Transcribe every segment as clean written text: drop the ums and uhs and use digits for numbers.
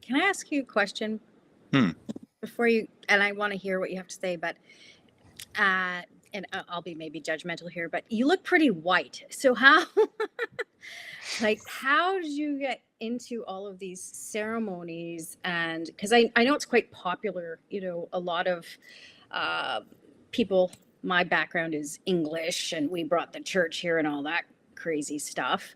Can I ask you a question Hmm. before you? And I want to hear what you have to say, but uh, and I'll be maybe judgmental here, but you look pretty white. So how, like, how did you get into all of these ceremonies? And because I know it's quite popular, a lot of uh, people. My background is English, and we brought the church here and all that crazy stuff.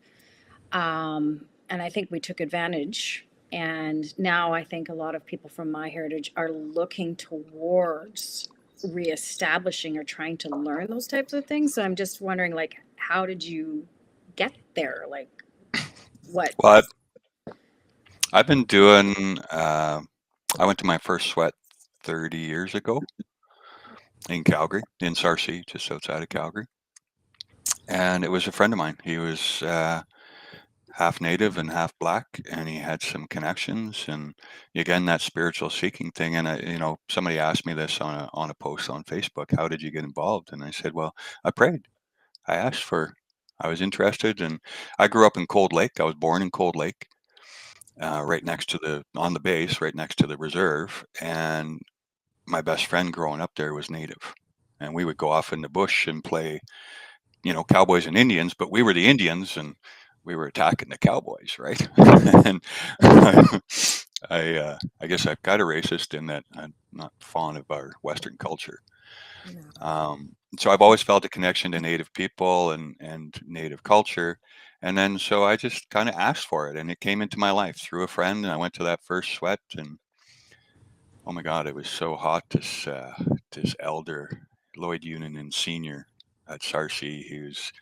And I think we took advantage. And now I think a lot of people from my heritage are looking towards reestablishing or trying to learn those types of things. So I'm just wondering, like, how did you get there? Like, what? Well, I've been doing. I went to my first sweat 30 years ago in Calgary, in Sarcee, just outside of Calgary, and it was a friend of mine. He was half native and half black, and he had some connections, and again that spiritual seeking thing. And somebody asked me this on a post on Facebook. How did you get involved? And I said, well, I prayed. I asked for. I was interested, and I grew up in Cold Lake. I was born in Cold Lake, right next to on the base, right next to the reserve. And my best friend growing up there was native, and we would go off in the bush and play, cowboys and Indians. But we were the Indians, and we were attacking the cowboys, right? And I guess I'm kind of racist in that I'm not fond of our Western culture. So I've always felt a connection to Native people and Native culture. And then so I just kind of asked for it, and it came into my life through a friend. And I went to that first sweat, and oh my God, it was so hot. This elder, Lloyd Union Senior at Sarcee, he was,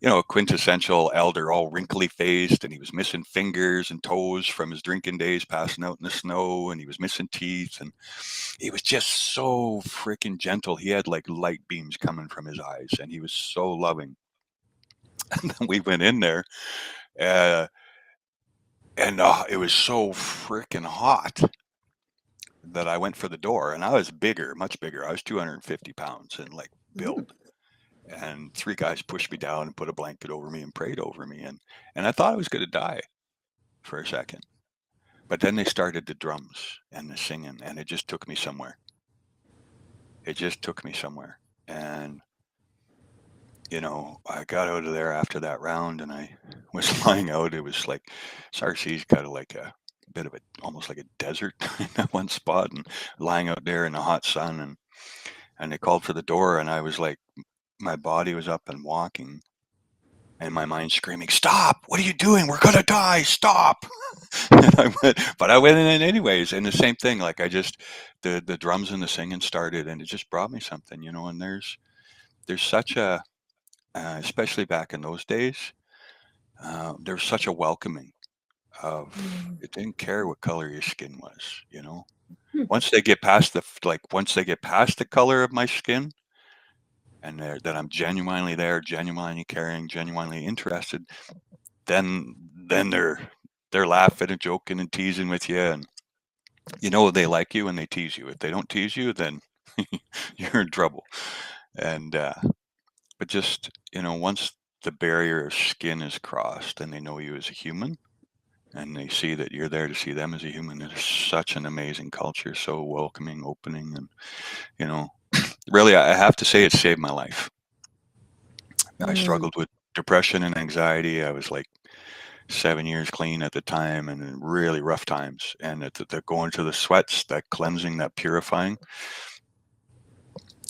a quintessential elder, all wrinkly faced, and he was missing fingers and toes from his drinking days, passing out in the snow, and he was missing teeth, and he was just so freaking gentle. He had like light beams coming from his eyes, and he was so loving. And then we went in there, uh, and it was so freaking hot that I went for the door, and I was bigger, much bigger. I was 250 pounds and like Mm. build. And three guys pushed me down and put a blanket over me and prayed over me, and I thought I was going to die for a second. But then they started the drums and the singing, and it just took me somewhere. It just took me somewhere. And, I got out of there after that round, and I was lying out. It was like Sarcee's kind of like a bit of almost like a desert in that one spot, and lying out there in the hot sun. And they called for the door, and I was like, my body was up and walking, and my mind screaming, "Stop! What are you doing? We're gonna die! Stop!" But I went in anyways, and the same thing. Like the drums and the singing started, and it just brought me something, And there's such a, especially back in those days, there's such a welcoming of. Mm. It didn't care what color your skin was. Hmm. Once they get past the color of my skin, and that I'm genuinely there, genuinely caring, genuinely interested, then they're laughing and joking and teasing with you, and they like you and they tease you. If they don't tease you, then you're in trouble. And but just once the barrier of skin is crossed and they know you as a human, and they see that you're there to see them as a human, there's such an amazing culture, so welcoming, opening, and you know really, I have to say it saved my life. I Mm. struggled with depression and anxiety. I was like 7 years clean at the time, and in really rough times. And the going to the sweats, that cleansing, that purifying,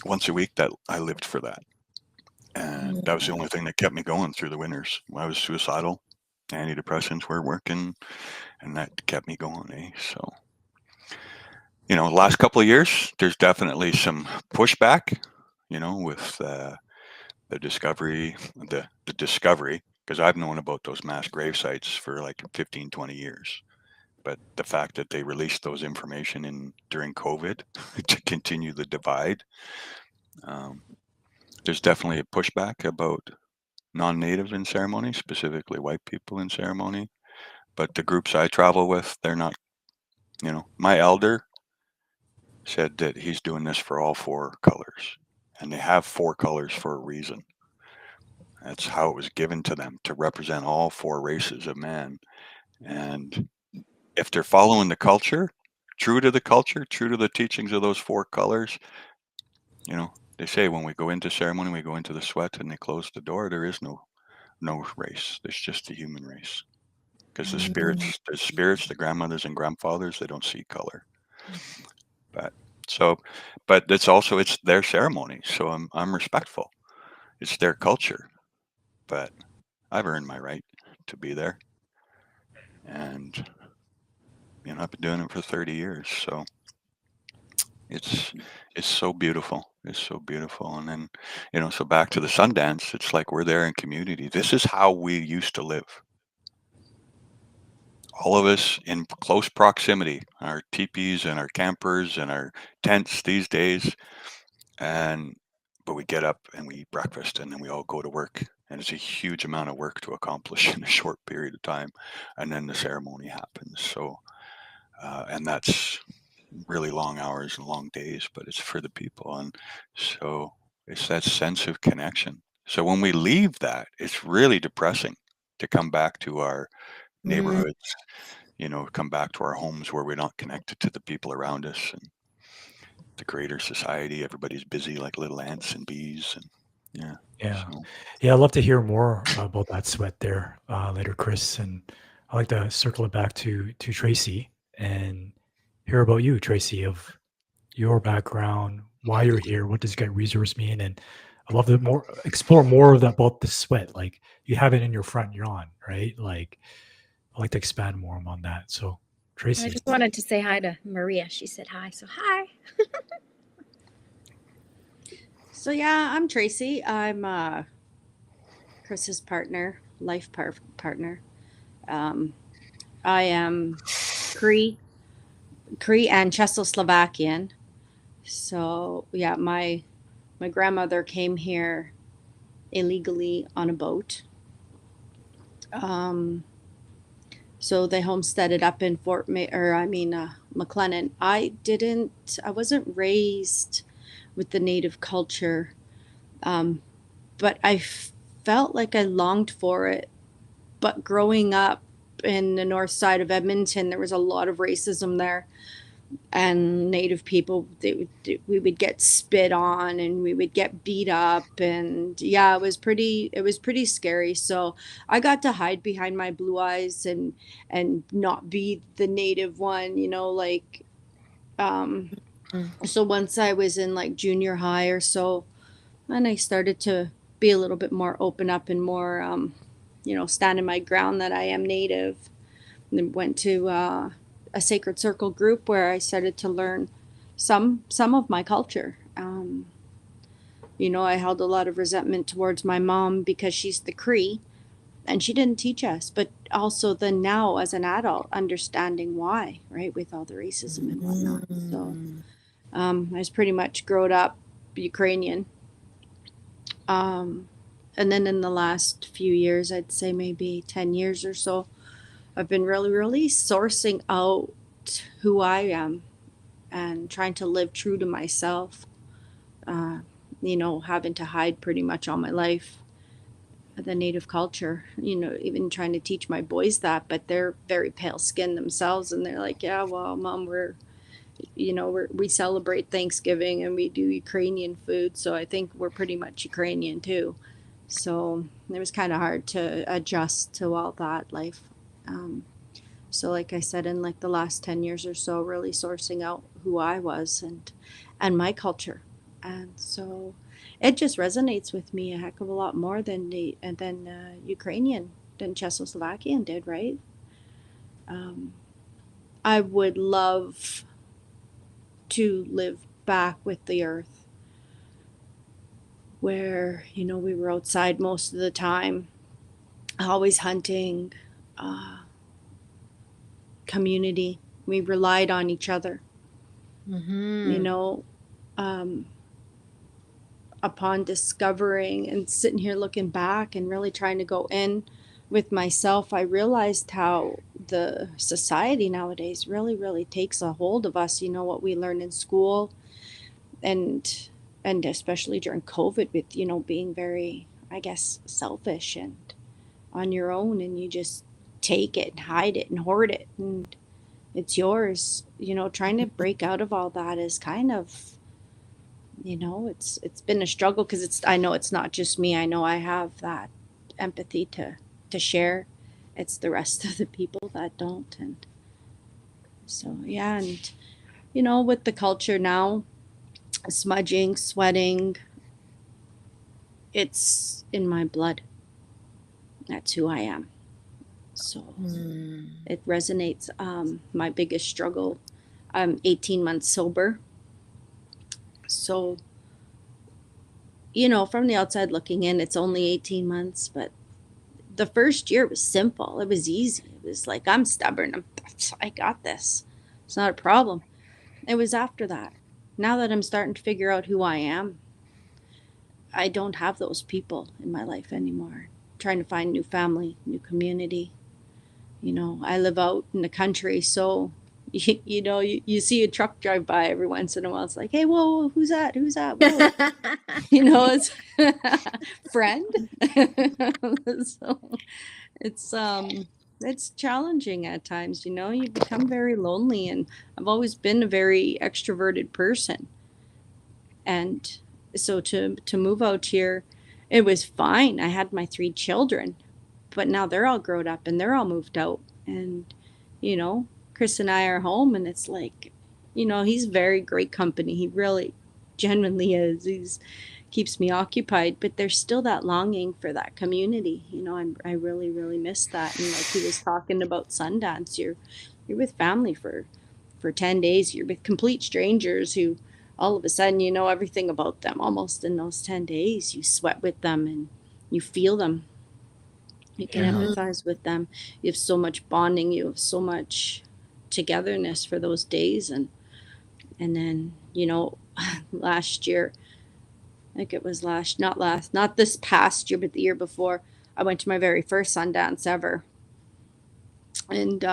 once a week, that I lived for that. And that was the only thing that kept me going through the winters. When I was suicidal, antidepressants were working, and that kept me going. So the last couple of years, there's definitely some pushback. With the discovery, the discovery, because I've known about those mass grave sites for like 15, 20 years. But the fact that they released those information in during COVID to continue the divide, um, there's definitely a pushback about non-native in ceremony, specifically white people in ceremony. But the groups I travel with, they're not. My elder said that he's doing this for all four colors, and they have four colors for a reason. That's how it was given to them to represent all four races of man. And if they're following the culture, true to the culture, true to the teachings of those 4 colors, you know, they say when we go into ceremony, we go into the sweat and they close the door, there is no race. There's just the human race. Because the spirits, the grandmothers and grandfathers, they don't see color. But so, but it's their ceremony, so I'm respectful. It's their culture, but I've earned my right to be there, and I've been doing it for 30 years, so it's it's so beautiful. It's so beautiful, and then so back to the Sundance, it's like we're there in community. This is how we used to live. All of us in close proximity, our teepees and our campers and our tents these days. And but we get up and we eat breakfast and then we all go to work. And it's a huge amount of work to accomplish in a short period of time. And then the ceremony happens. So, and that's really long hours and long days, but it's for the people. And so it's that sense of connection. So when we leave that, it's really depressing to come back to our Mm. neighborhoods, come back to our homes where we're not connected to the people around us and the greater society. Everybody's busy like little ants and bees, and yeah. Yeah. So Yeah, I'd love to hear more about that sweat there later, Chris. And I'd like to circle it back to Tracy and hear about you, Tracy, of your background, why you're here, what does get resource mean, and I'd love to more explore more of that about the sweat. Like you have it in your front yawn, right? Like I'd like to expand more on that. So I Tracy. just wanted to say hi to Maria. She said hi. So hi. So yeah, I'm Tracy. I'm Chris's partner, partner. Um, I am Cree, Cree and Czechoslovakian. So yeah, my grandmother came here illegally on a boat. Um, so they homesteaded up in McLennan. I wasn't raised with the native culture, um, but felt like I longed for it. But growing up in the north side of Edmonton, there was a lot of racism there, and Native people, we would get spit on and we would get beat up, and yeah, it was pretty scary. So I got to hide behind my blue eyes and not be the native one, like um. Mm. So once I was in like junior high or so, and I started to be a little bit more open up and more, standing my ground that I am native. And then went to a sacred circle group where I started to learn some of my culture. I held a lot of resentment towards my mom because she's the Cree and she didn't teach us, but also then now as an adult understanding why, right, with all the racism and whatnot. So Mm. I was pretty much growed up Ukrainian. Um, and then in the last few years, I'd say maybe 10 years or so, I've been really, really sourcing out who I am and trying to live true to myself. Uh, having to hide pretty much all my life the native culture, even trying to teach my boys that, but they're very pale skinned themselves. And they're like, yeah, well, mom, we celebrate Thanksgiving and we do Ukrainian food. So I think we're pretty much Ukrainian too. So it was kind of hard to adjust to all that life. Um, so like I said, in like the last 10 years or so, really sourcing out who I was and my culture. And so it just resonates with me a heck of a lot more than Ukrainian, than Czechoslovakian did, right? Um, I would love to live back with the earth where, we were outside most of the time, always hunting, uh, community. We relied on each other, you Mm-hmm. know, um, upon discovering and sitting here looking back and really trying to go in with myself, I realized how the society nowadays really, really takes a hold of us. What we learn in school, and especially during COVID with, being very, I guess, selfish and on your own, and you just take it and hide it and hoard it. And It's yours. Trying to break out of all that is kind of, it's been a struggle because I know it's not just me. I know I have that empathy to share. It's the rest of the people that don't. And so, yeah. And, with the culture now, smudging, sweating, it's in my blood. That's who I am. So it resonates. My biggest struggle, I'm 18 months sober. So, from the outside looking in, it's only 18 months, but the first year was simple. It was easy. It was like, I'm stubborn. I got this. It's not a problem. It was after that. Now that I'm starting to figure out who I am, I don't have those people in my life anymore. Trying to find new family, new community. I live out in the country, so you see a truck drive by every once in a while. It's like, hey, whoa, who's that? Who's that? Whoa. It's friend. So it's challenging at times. You become very lonely, and I've always been a very extroverted person, and so to move out here, it was fine. I had my 3 children, but now they're all grown up and they're all moved out, and Chris and I are home, and it's like, he's very great company. He really genuinely is. He's keeps me occupied, but there's still that longing for that community. I really, really miss that. And like he was talking about Sundance, you're with family for 10 days. You're with complete strangers who all of a sudden you know everything about them almost in those 10 days. You sweat with them and you feel them. You can empathize with them. You have so much bonding. You have so much togetherness for those days. And then, last year, I think it was not this past year, but the year before, I went to my very first Sundance ever. And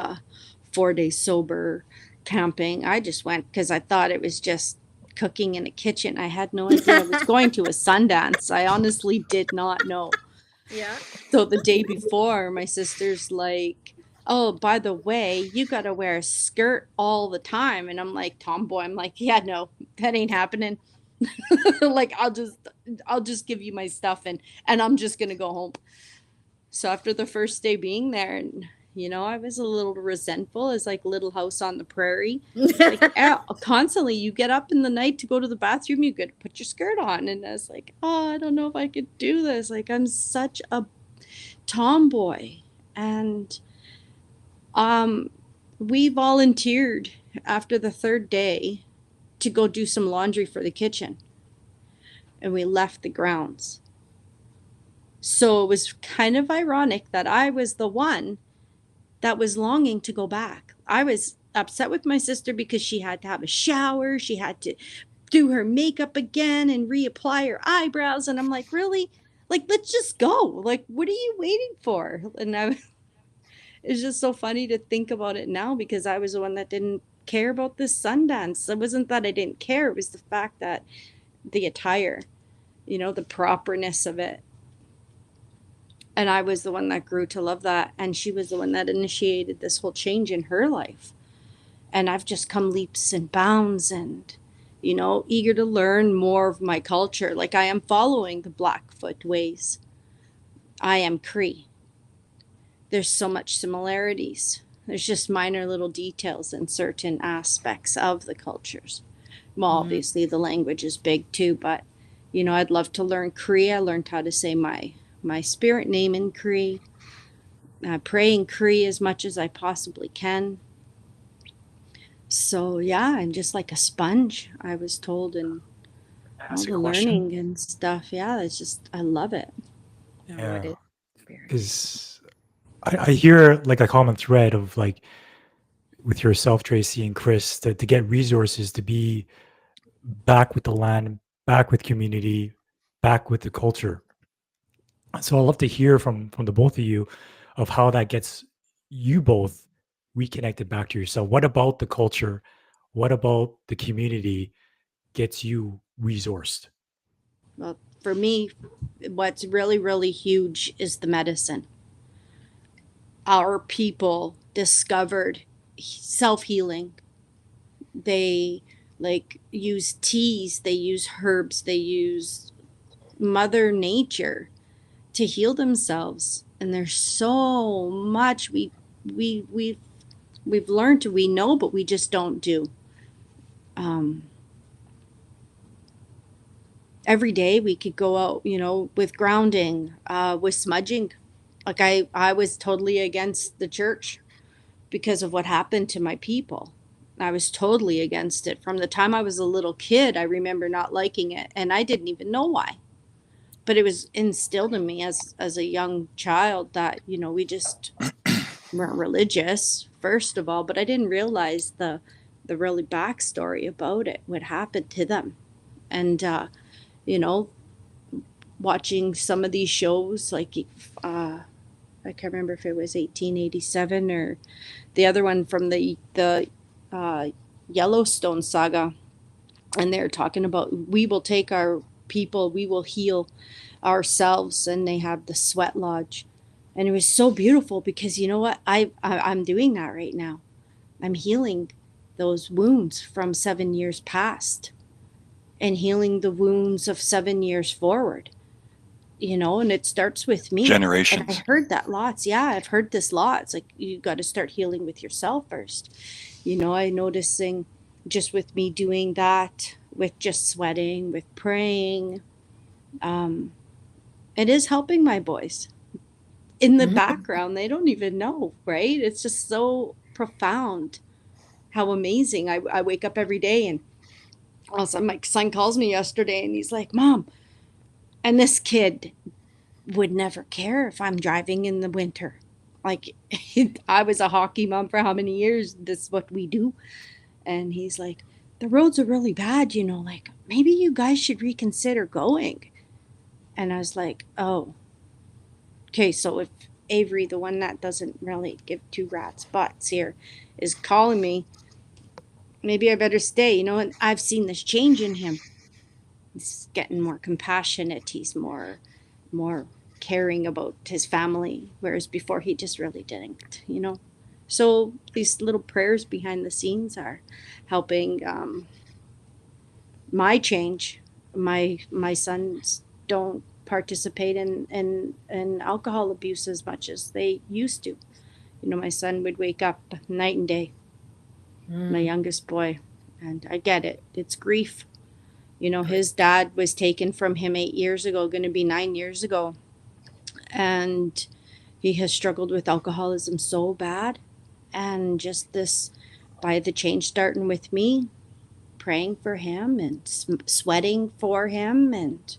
4 days sober, camping. I just went because I thought it was just cooking in a kitchen. I had no idea I was going to a Sundance. I honestly did not know. Yeah. So the day before, my sister's like, oh, by the way, you got to wear a skirt all the time. And I'm like, tomboy. I'm like, yeah, no, that ain't happening. Like, I'll just give you my stuff and I'm just going to go home. So after the first day being there, and I was a little resentful. It's like Little House on the Prairie. Like, constantly you get up in the night to go to the bathroom, you could put your skirt on. And I was like, oh, I don't know if I could do this. Like, I'm such a tomboy. And we volunteered after the 3rd day to go do some laundry for the kitchen. And we left the grounds. So it was kind of ironic that I was the one that was longing to go back. I was upset with my sister because she had to have a shower. She had to do her makeup again and reapply her eyebrows. And I'm like, really? Like, let's just go. Like, what are you waiting for? And it's just so funny to think about it now because I was the one that didn't care about this Sundance. It wasn't that I didn't care. It was the fact that the attire, the properness of it. And I was the one that grew to love that. And she was the one that initiated this whole change in her life. And I've just come leaps and bounds and, eager to learn more of my culture. Like, I am following the Blackfoot ways. I am Cree. There's so much similarities. There's just minor little details in certain aspects of the cultures. Well, obviously the language is big too, but, I'd love to learn Cree. I learned how to say my spirit name in Cree. Pray in Cree as much as I possibly can. So yeah, I'm just like a sponge, I was told, and all the learning and stuff. Yeah, it's just, I love it. Yeah, because I hear like a common thread of like with yourself, Tracy and Chris, to get resources to be back with the land, back with community, back with the culture. So I'd love to hear from the both of you of how that gets you both reconnected back to yourself. What about the culture? What about the community gets you resourced? Well, for me, what's really, really huge is the medicine. Our people discovered self-healing. They like use teas, they use herbs, they use Mother Nature to heal themselves. And there's so much we've learned, we know, but we just don't do. Every day we could go out, with grounding, with smudging. Like I was totally against the church because of what happened to my people. I was totally against it. From the time I was a little kid, I remember not liking it, and I didn't even know why. But it was instilled in me as a young child that, we just weren't religious, first of all, but I didn't realize the really backstory about it, what happened to them. And you know, watching some of these shows, like I can't remember if it was 1887 or the other one from the uh, Yellowstone saga, and they're talking about, we will take our people, we will heal ourselves, and they have the sweat lodge, and it was so beautiful because you know what, I'm doing that right now. I'm healing those wounds from 7 years past and healing the wounds of 7 years forward, and it starts with me. And I Generations. heard that lots. Yeah, I've heard this lots. Like, you got to start healing with yourself first. I noticing just with me doing that, with just sweating, with praying, it is helping my boys in the background. They don't even know, right? It's just so profound how amazing. I wake up every day, and all of a sudden my son calls me yesterday and he's like, Mom, and this kid would never care if I'm driving in the winter. Like, I was a hockey mom for how many years? This is what we do. And he's like, the roads are really bad, like maybe you guys should reconsider going. And I was like, oh, okay. So if Avery, the one that doesn't really give two rats butts here, is calling me, maybe I better stay, and I've seen this change in him. He's getting more compassionate. He's more caring about his family, whereas before he just really didn't. So these little prayers behind the scenes are helping my change. My sons don't participate in alcohol abuse as much as they used to. My son would wake up night and day, my youngest boy, and I get it. It's grief. His dad was taken from him 8 years ago, going to be 9 years ago. And he has struggled with alcoholism so bad. And just this, by the change starting with me, praying for him and sweating for him, and,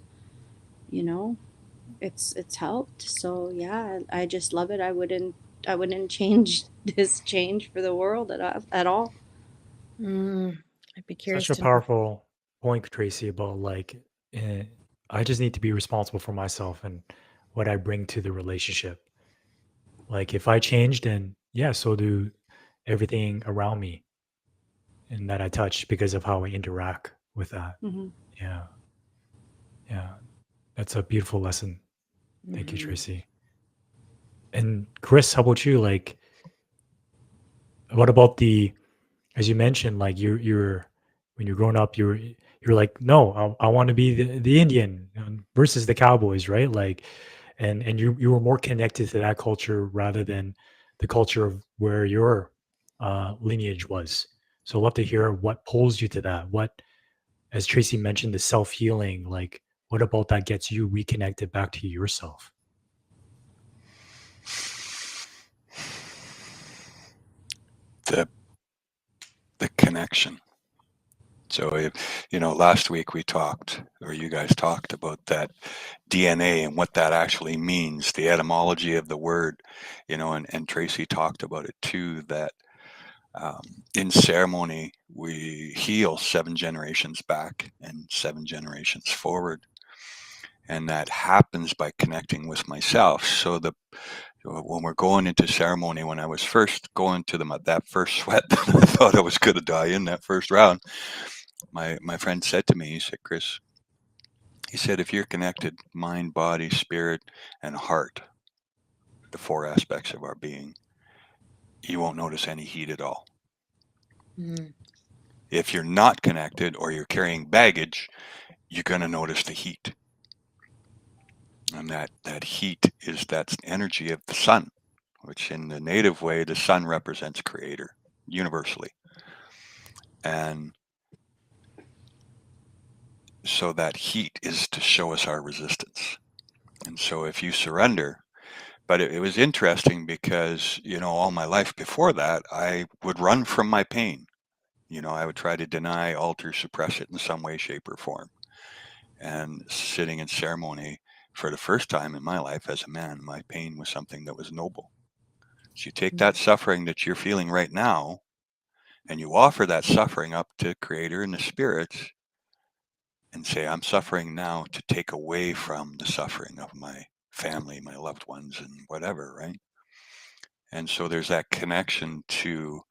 it's helped. So yeah, I just love it. I wouldn't change this change for the world at all. I'd be curious Such a to know. powerful point, Tracy, about like, I just need to be responsible for myself and what I bring to the relationship. Like, if I change, then yeah, so do everything around me and that I touch because of how I interact with that. Mm-hmm. Yeah. Yeah. That's a beautiful lesson. Thank you, Mhm. Tracy. And Chris, how about you? Like, what about as you mentioned, like you're when you're growing up, you're like, no, I want to be the Indian versus the cowboys, right? Like, and you were more connected to that culture rather than the culture of where your lineage was. So I'd love to hear what pulls you to that. What, as Tracy mentioned, the self healing. Like, what about that gets you reconnected back to yourself? The connection. So last week we talked, or you guys talked about that DNA and what that actually means, the etymology of the word, and Tracy talked about it too, that in ceremony we heal 7 generations back and 7 generations forward. And that happens by connecting with myself. So when we're going into ceremony, when I was first going to that first sweat, I thought I was going to die in that first round. My friend said to me, he said, Chris, he said, if you're connected, mind, body, spirit, and heart, the 4 aspects of our being, you won't notice any heat at all. Mm. If you're not connected or you're carrying baggage, you're going to notice the heat. And that heat is that energy of the sun, which in the native way, the sun represents creator universally. And so that heat is to show us our resistance. And so if you surrender, but it was interesting because, all my life before that, I would run from my pain. I would try to deny, alter, suppress it in some way, shape, or form. And sitting in ceremony for the first time in my life as a man, my pain was something that was noble. So you take that suffering that you're feeling right now and you offer that suffering up to Creator and the spirits and say, I'm suffering now to take away from the suffering of my family, my loved ones, and whatever, right? And so there's that connection to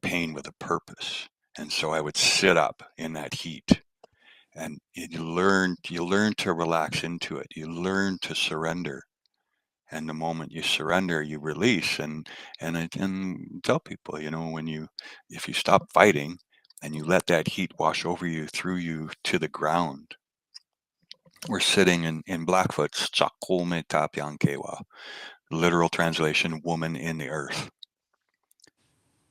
pain with a purpose. And so I would sit up in that heat, and you learn to relax into it. You learn to surrender. And the moment you surrender, you release. And tell people, if you stop fighting and you let that heat wash over you, through you to the ground. We're sitting in Blackfoot's Chakulme Tapyankewa, literal translation, woman in the earth.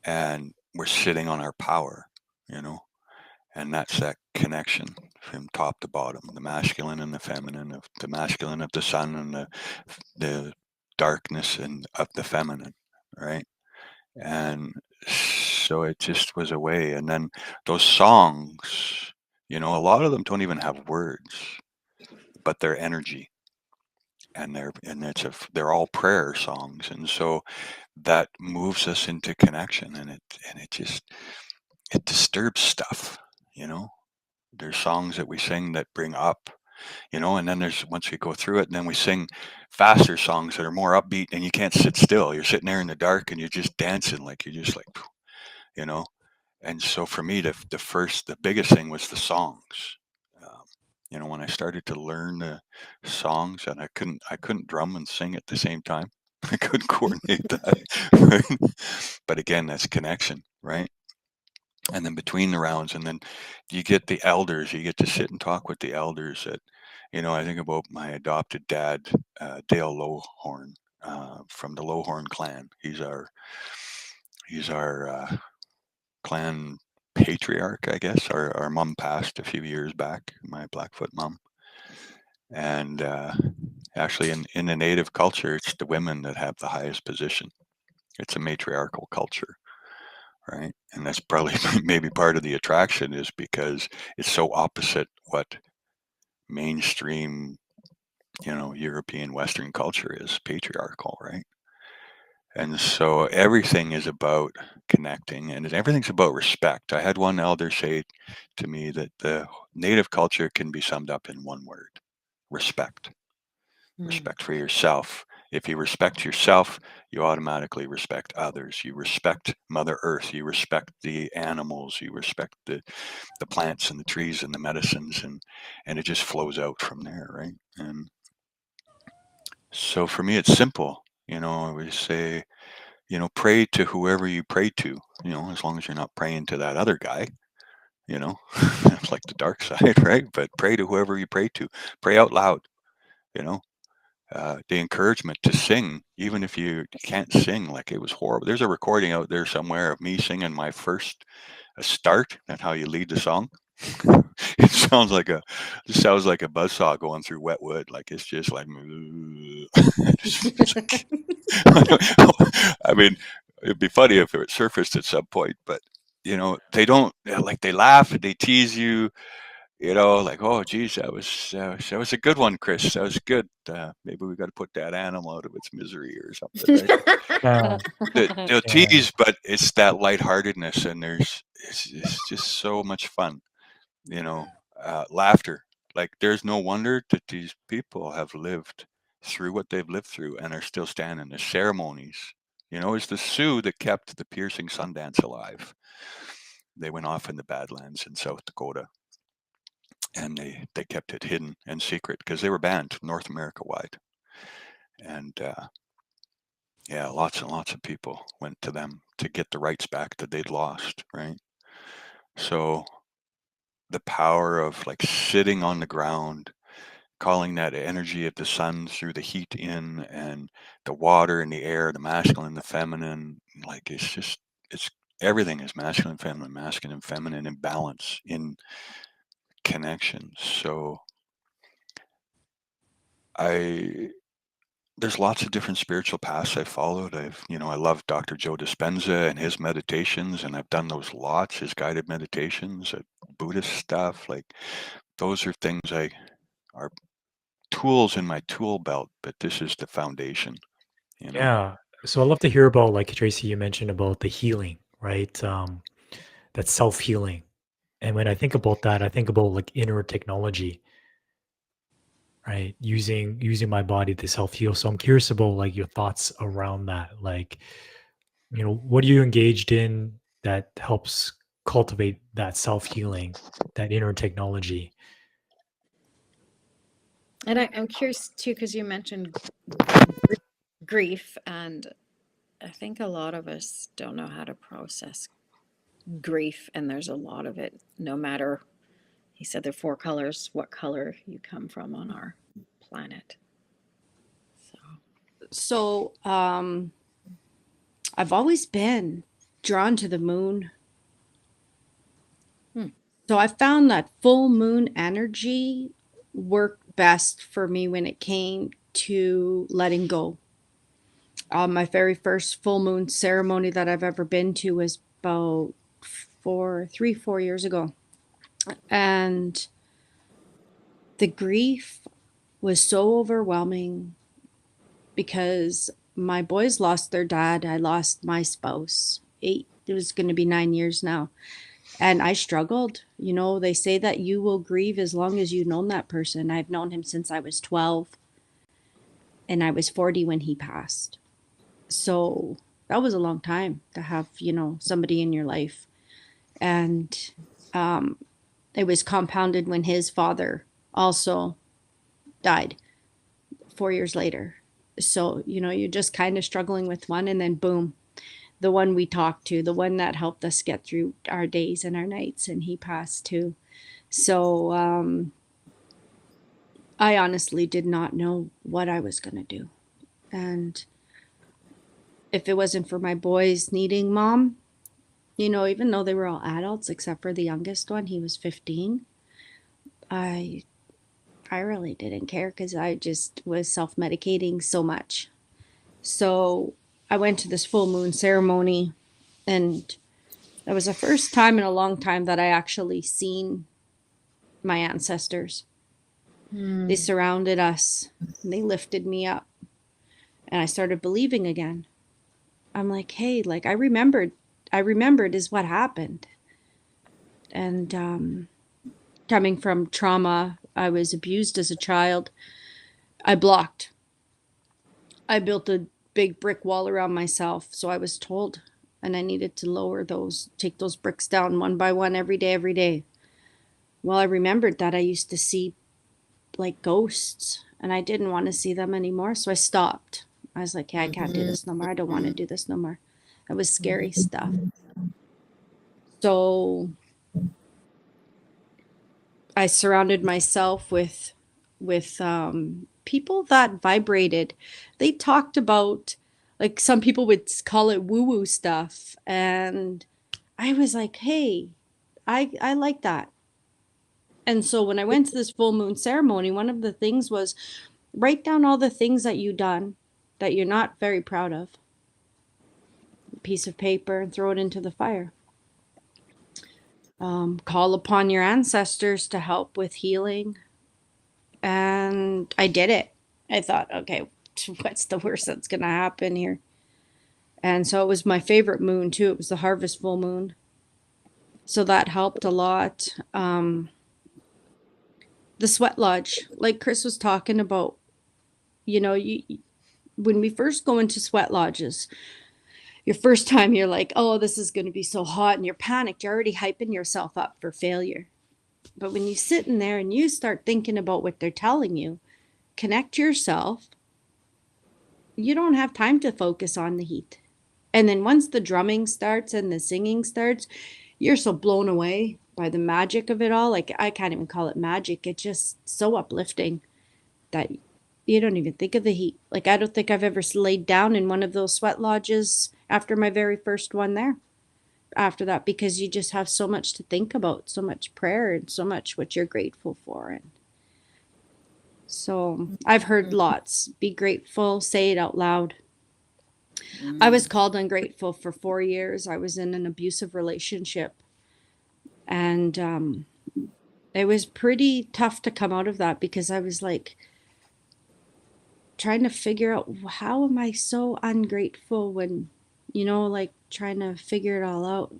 And we're sitting on our power, and that's that connection from top to bottom, the masculine and the feminine, of the masculine of the sun and the darkness and of the feminine, right? And so it just was a way. And then those songs, a lot of them don't even have words, but they're energy, and they're all prayer songs. And so that moves us into connection, and it disturbs stuff, you know. There's songs that we sing that bring up, and then there's, once we go through it, and then we sing faster songs that are more upbeat, and you can't sit still. You're sitting there in the dark and you're just dancing, like you're just like, you know. And so for me, the biggest thing was the songs. When I started to learn the songs, and I couldn't drum and sing at the same time. I couldn't coordinate that. Right? But again, that's connection, right? And then between the rounds, and then you get the elders. You get to sit and talk with the elders. I think about my adopted dad, Dale Lowhorn, from the Lowhorn clan. He's our clan patriarch, I guess. Our mom passed a few years back, my Blackfoot mom. And actually, in the native culture, it's the women that have the highest position. It's a matriarchal culture, right? And that's probably maybe part of the attraction, is because it's so opposite what mainstream, European Western culture is, patriarchal, right? And so everything is about connecting, and everything's about respect. I had one elder say to me that the native culture can be summed up in one word: respect. Respect for yourself. If you respect yourself, you automatically respect others. You respect Mother Earth. You respect the animals. You respect the plants and the trees and the medicines, and it just flows out from there, right? And so for me, it's simple. We say, pray to whoever you pray to, as long as you're not praying to that other guy, it's like the dark side, right? But pray to whoever you pray to. Pray out loud, you know. The encouragement to sing, even if you can't sing, like it was horrible. There's a recording out there somewhere of me singing my first start. That's how you lead the song. It sounds like a buzzsaw going through wet wood. Like it's just like, I mean, it'd be funny if it surfaced at some point, but they don't, like, they laugh, they tease you, like, oh, geez, that was a good one, Chris. That was good. Maybe we got to put that animal out of its misery or something, right? Yeah, They'll yeah. tease, but it's that lightheartedness, and it's just so much fun, laughter. Like, there's no wonder that these people have lived through what they've lived through and are still standing. The ceremonies, it's the Sioux that kept the piercing Sundance alive. They went off in the Badlands in South Dakota, and they kept it hidden and secret because they were banned North America wide. And yeah, lots and lots of people went to them to get the rights back that they'd lost, right? So the power of like sitting on the ground, calling that energy of the sun through the heat in, and the water and the air, the masculine, the feminine, like it's everything is masculine, feminine in balance in connection. So there's lots of different spiritual paths I followed. I love Dr. Joe Dispenza and his meditations, and I've done those lots, his guided meditations, Buddhist stuff. Like those are things are tools in my tool belt, but this is the foundation, you know. Yeah. So I'd love to hear about, like Tracy, you mentioned about the healing, right? That self-healing. And when I think about that, I think about like inner technology, right? Using my body to self-heal. So I'm curious about like your thoughts around that. Like, what are you engaged in that helps cultivate that self-healing, that inner technology? And I'm curious too, because you mentioned grief, and I think a lot of us don't know how to process grief, and there's a lot of it, no matter, he said there are four colors, what color you come from on our planet. So, I've always been drawn to the moon. So I found that full moon energy worked best for me when it came to letting go. My very first full moon ceremony that I've ever been to was about 4 years ago. And the grief was so overwhelming because my boys lost their dad. I lost my spouse. It was going to be 9 years now. And I struggled. They say that you will grieve as long as you've known that person. I've known him since I was 12, and I was 40 when he passed. So that was a long time to have, somebody in your life. And it was compounded when his father also died 4 years later. So, you're just kind of struggling with one, and then boom, the one we talked to, the one that helped us get through our days and our nights, and he passed too. So I honestly did not know what I was going to do. And if it wasn't for my boys needing mom, even though they were all adults except for the youngest one, he was 15, I really didn't care because I just was self-medicating so much. So I went to this full moon ceremony, and that was the first time in a long time that I actually seen my ancestors. They surrounded us and they lifted me up, and I started believing again. I'm like, hey, like I remembered is what happened. And coming from trauma, I was abused as a child. I blocked. I built a big brick wall around myself. So I was told, and I needed to take those bricks down one by one every day. Well, I remembered that I used to see like ghosts, and I didn't want to see them anymore. So I stopped. I was like, hey, I can't do this no more. I don't want to do this no more. It was scary stuff. So I surrounded myself with people that vibrated. They talked about, like, some people would call it woo woo stuff, and I was like, hey, I like that. And so when I went to this full moon ceremony, one of the things was write down all the things that you've done that you're not very proud of. A piece of paper, and throw it into the fire. Call upon your ancestors to help with healing. And I did it. I thought, okay, what's the worst that's going to happen here? And so it was my favorite moon too. It was the harvest full moon. So that helped a lot. The sweat lodge, like Chris was talking about, when we first go into sweat lodges, your first time you're like, oh, this is going to be so hot, and you're panicked. You're already hyping yourself up for failure. But when you sit in there and you start thinking about what they're telling you, connect yourself, you don't have time to focus on the heat. And then once the drumming starts and the singing starts, you're so blown away by the magic of it all. Like, I can't even call it magic. It's just so uplifting that you don't even think of the heat. Like, I don't think I've ever laid down in one of those sweat lodges after my very first one there. After that, because you just have so much to think about, so much prayer and so much what you're grateful for. And so I've heard lots. Be grateful, say it out loud. I was called ungrateful for 4 years. I was in an abusive relationship. And it was pretty tough to come out of that, because I was like trying to figure out, how am I so ungrateful when, like trying to figure it all out.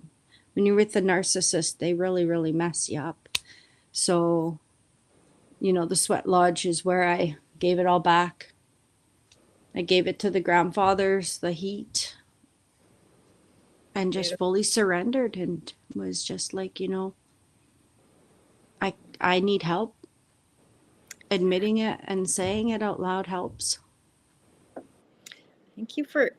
When you're with the narcissist, they really, really mess you up. So, the sweat lodge is where I gave it all back. I gave it to the grandfathers, the heat, and just fully surrendered, and was just like, I need help. Admitting it and saying it out loud helps. Thank you for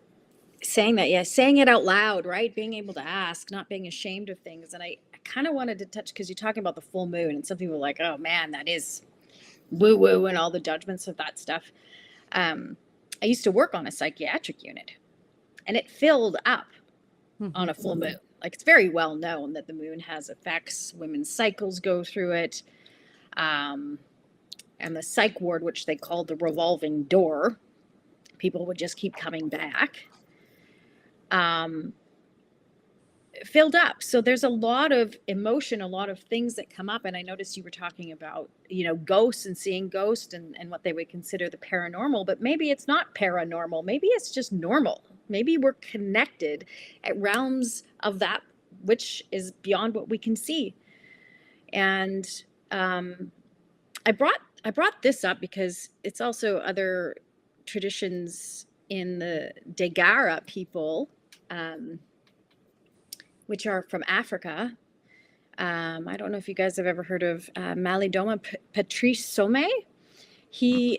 saying that. Yeah, saying it out loud, right? Being able to ask, not being ashamed of things. And I kind of wanted to touch, because you're talking about the full moon, and some people are like, oh man, that is woo woo and all the judgments of that stuff. I used to work on a psychiatric unit, and it filled up on a full moon. Like, it's very well known that the moon has effects. Women's cycles go through it. And the psych ward, which they called the revolving door, people would just keep coming back. Filled up. So there's a lot of emotion, a lot of things that come up. And I noticed you were talking about, ghosts and seeing ghosts and what they would consider the paranormal, but maybe it's not paranormal. Maybe it's just normal. Maybe we're connected at realms of that which is beyond what we can see. And I brought this up because it's also other traditions in the Degara people, which are from Africa. I don't know if you guys have ever heard of Malidoma Patrice Somé. He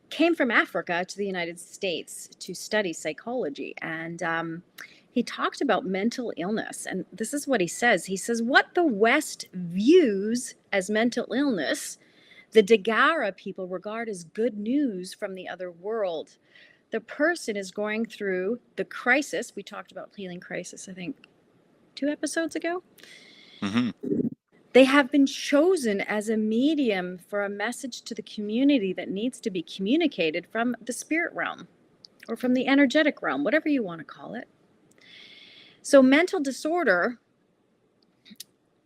came from Africa to the United States to study psychology, and he talked about mental illness. And this is what he says. He says, what the West views as mental illness, the Degara people regard as good news from the other world. The person is going through the crisis. We talked about healing crisis, I think, 2 episodes ago. They have been chosen as a medium for a message to the community that needs to be communicated from the spirit realm or from the energetic realm, whatever you want to call it. So mental disorder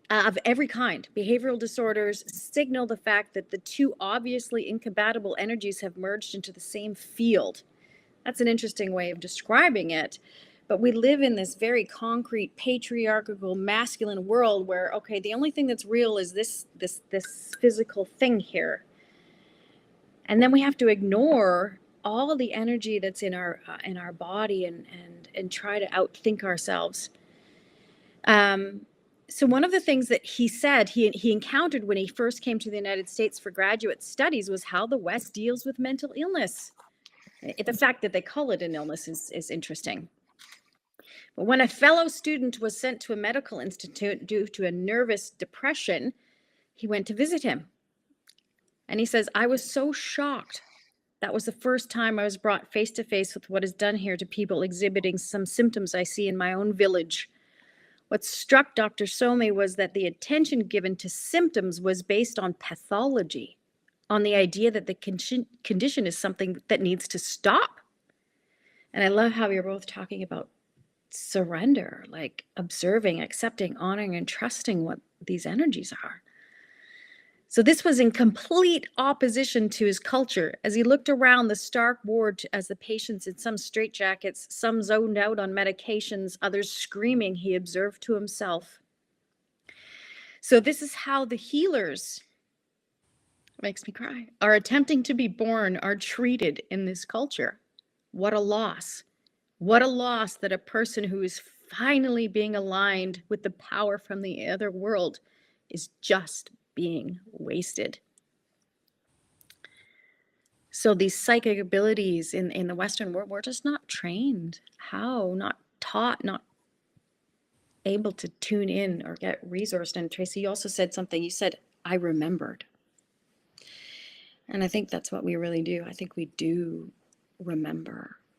of every kind, behavioral disorders, signal the fact that the two obviously incompatible energies have merged into the same field. That's an interesting way of describing it. But we live in this very concrete, patriarchal, masculine world where, okay, the only thing that's real is this physical thing here. And then we have to ignore all the energy that's in our body and try to outthink ourselves. So one of the things that he said he encountered when he first came to the United States for graduate studies was how the West deals with mental illness. The fact that they call it an illness is interesting. But when a fellow student was sent to a medical institute due to a nervous depression, he went to visit him. And he says, I was so shocked. That was the first time I was brought face to face with what is done here to people exhibiting some symptoms I see in my own village. What struck Dr. Somé was that the attention given to symptoms was based on pathology, on the idea that the condition is something that needs to stop. And I love how you're both talking about surrender, like observing, accepting, honoring, and trusting what these energies are. So this was in complete opposition to his culture. As he looked around the stark ward as the patients in some straitjackets, some zoned out on medications, others screaming, he observed to himself. So this is how the healers, makes me cry, are attempting to be born, are treated in this culture. What a loss. What a loss that a person who is finally being aligned with the power from the other world is just being wasted. So these psychic abilities in the Western world, we're just not trained how, not taught, not able to tune in or get resourced. And Tracy, you also said something. You said, I remembered. And I think that's what we really do. I think we do remember.